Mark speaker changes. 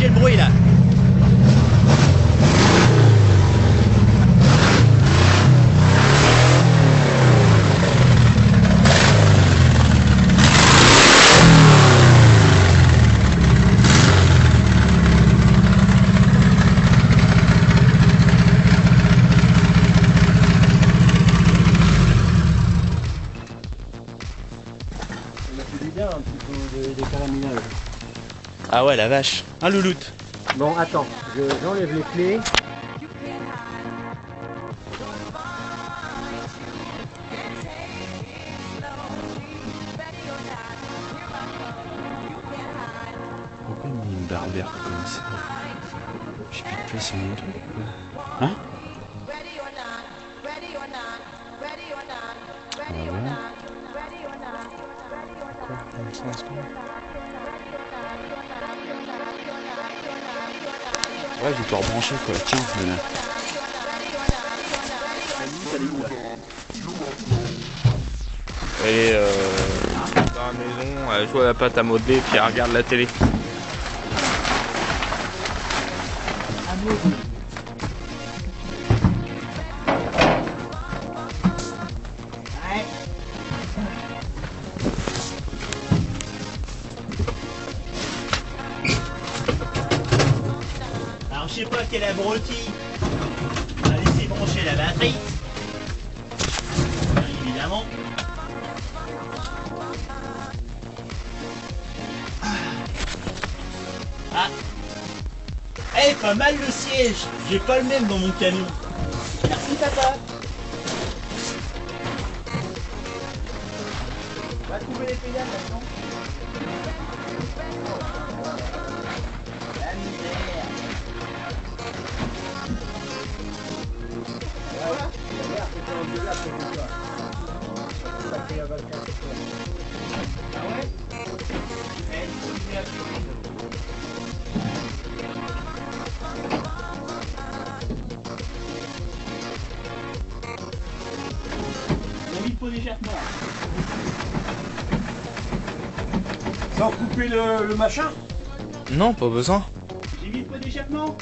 Speaker 1: protéger le bruit là.
Speaker 2: Bien un petit peu des caraminages.
Speaker 1: Ah ouais la vache, un louloute.
Speaker 2: Bon attends, j'enlève les clés.
Speaker 1: Pourquoi il met une barre verte comme ça? Je sais plus de place mon truc. Hein? Ouais, je vais te rebrancher quoi, tiens, voilà.
Speaker 3: Elle est dans la maison, elle joue à la pâte à modeler puis elle regarde la télé.
Speaker 1: Alors je sais pas quel abruti a laissé brancher la batterie. Bien évidemment. Ah. Eh, pas mal le siège. J'ai pas le même dans mon camion. Merci papa. Va trouver les pédales maintenant. La misère. Voilà. Ah ouais? Il faut d'échappement.
Speaker 2: Sans couper le machin.
Speaker 3: Non, pas besoin.
Speaker 1: J'ai mis le pot d'échappement.